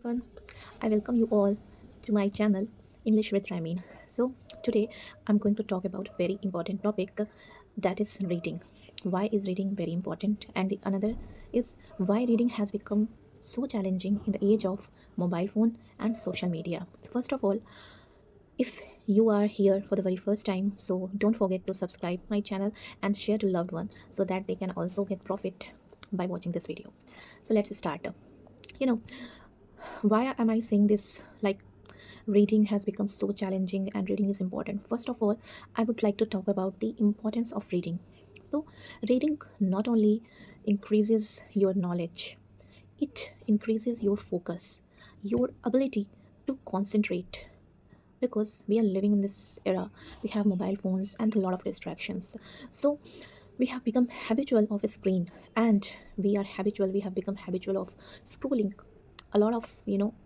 everyone. I welcome you all to my channel English with Ramin. So today I'm going to talk about a very important topic that is reading. Why is reading very important? And the another is why reading has become so challenging in the age of mobile phone and social media. So first of all, if you are here for the very first time, so don't forget to subscribe my channel and share to loved one so that they can also get profit by watching this video. So let's start. You know, why am I saying this? Like, reading has become so challenging and reading is important. First of all, I would like to talk about the importance of reading. So reading not only increases your knowledge, it increases your focus, your ability to concentrate, because we are living in this era. We have mobile phones and a lot of distractions, so we have become habitual of a screen, and we have become habitual of scrolling a lot of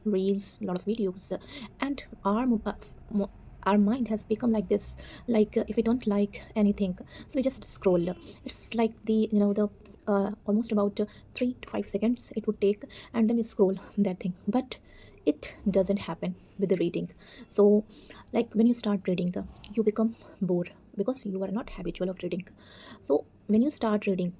reels, a lot of videos, and our mind has become like this. Like, if we don't like anything, so we just scroll. It's like the almost about 3 to 5 seconds it would take, and then we scroll that thing. But it doesn't happen with the reading. So, like, when you start reading, you become bored because you are not habitual of reading. So when you start reading,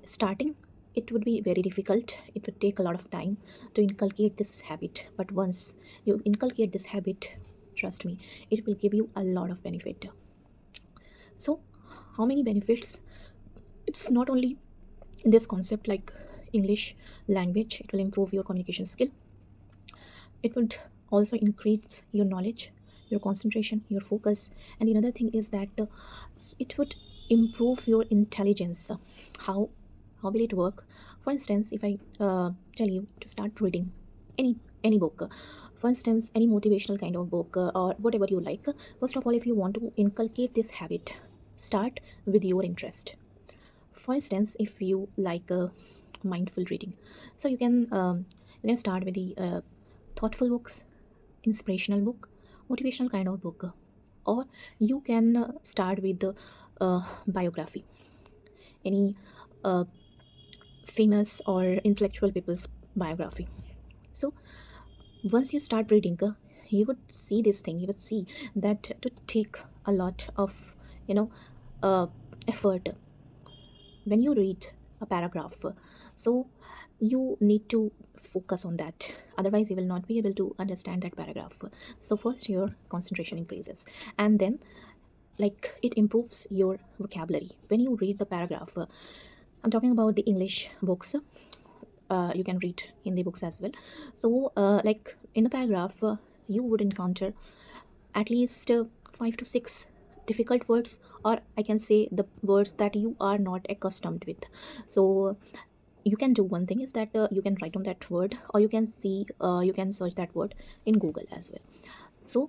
starting, it would be very difficult. It would take a lot of time to inculcate this habit, but once you inculcate this habit, trust me, it will give you a lot of benefit. So how many benefits? It's not only in this concept, like English language, it will improve your communication skill. It would also increase your knowledge, your concentration, your focus. And the other thing is that it would improve your intelligence. How how will it work? For instance, if I tell you to start reading any book, for instance, any motivational kind of book, or whatever you like. First of all, if you want to inculcate this habit, start with your interest. For instance, if you like mindful reading, so you can start with the thoughtful books, inspirational book, motivational kind of book, or you can start with the biography, any uh, famous or intellectual people's biography. So once you start reading, you would see this thing. You would see that to take a lot of you know uh, effort when you read a paragraph. So you need to focus on that, otherwise you will not be able to understand that paragraph. So first your concentration increases, and then, like, it improves your vocabulary when you read the paragraph. I'm talking about the English books. You can read Hindi books as well. So like, in the paragraph, you would encounter at least 5 to 6 difficult words, or I can say the words that you are not accustomed with. So you can do one thing is that you can write on that word, or you can search that word in Google as well. So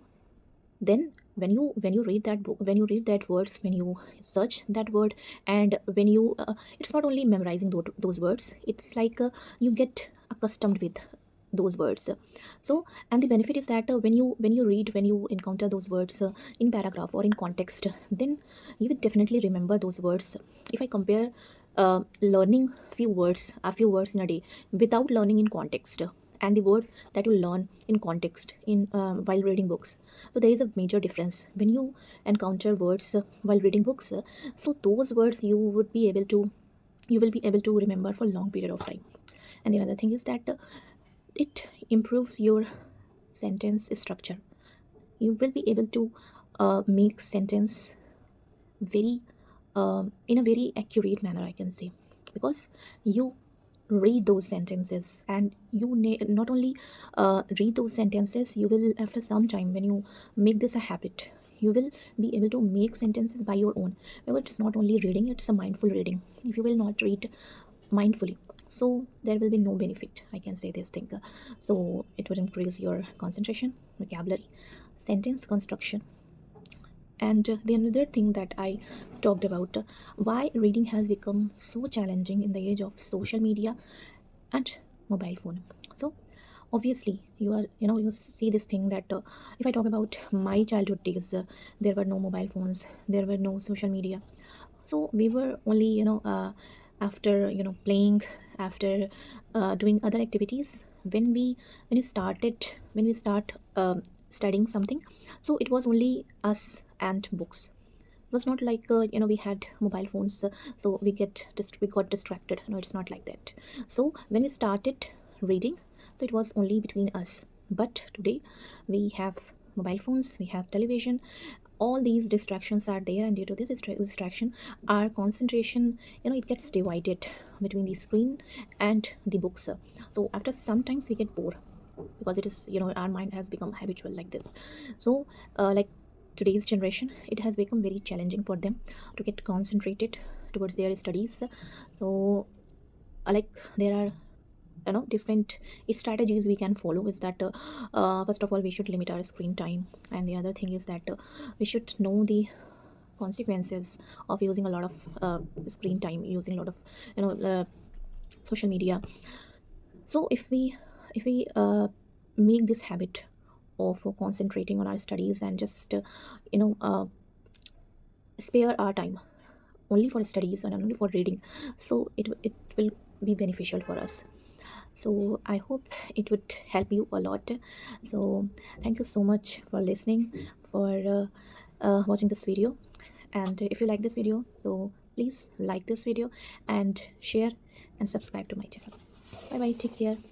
then when you read that book, when you read that words, when you search that word, and when you it's not only memorizing those words, it's like you get accustomed with those words. So, and the benefit is that when you encounter those words in paragraph or in context, then you will definitely remember those words. If I compare learning a few words in a day without learning in context, and the words that you learn in context in while reading books, so there is a major difference when you encounter words while reading books. So those words you will be able to remember for long period of time. And the other thing is that it improves your sentence structure. You will be able to make sentence very in a very accurate manner, I can say, because you read those sentences, and not only read those sentences, you will, after some time, when you make this a habit, you will be able to make sentences by your own, because it's not only reading, it's a mindful reading. If you will not read mindfully, so there will be no benefit, I can say this thing. So it would increase your concentration, vocabulary, sentence construction. And the another thing that I talked about, why reading has become so challenging in the age of social media and mobile phone. So obviously you see this thing that if I talk about my childhood days, there were no mobile phones, there were no social media. So we were only after playing, after doing other activities, when we when we start studying something, so it was only us and books. It was not like we had mobile phones, so we got distracted. No, it's not like that. So when we started reading, so it was only between us. But today we have mobile phones, we have television, all these distractions are there, and due to this distraction, our concentration, it gets divided between the screen and the books. So after sometimes we get bored, because it is, our mind has become habitual like this. So like today's generation, it has become very challenging for them to get concentrated towards their studies. So like there are, different strategies we can follow. Is that first of all, we should limit our screen time, and the other thing is that we should know the consequences of using a lot of screen time, using a lot of social media. So if we make this habit of concentrating on our studies, and just you know spare our time only for studies and only for reading, so it will be beneficial for us. So I hope it would help you a lot. So thank you so much for listening, for watching this video. And if you like this video, so please like this video and share and subscribe to my channel. Bye bye, take care.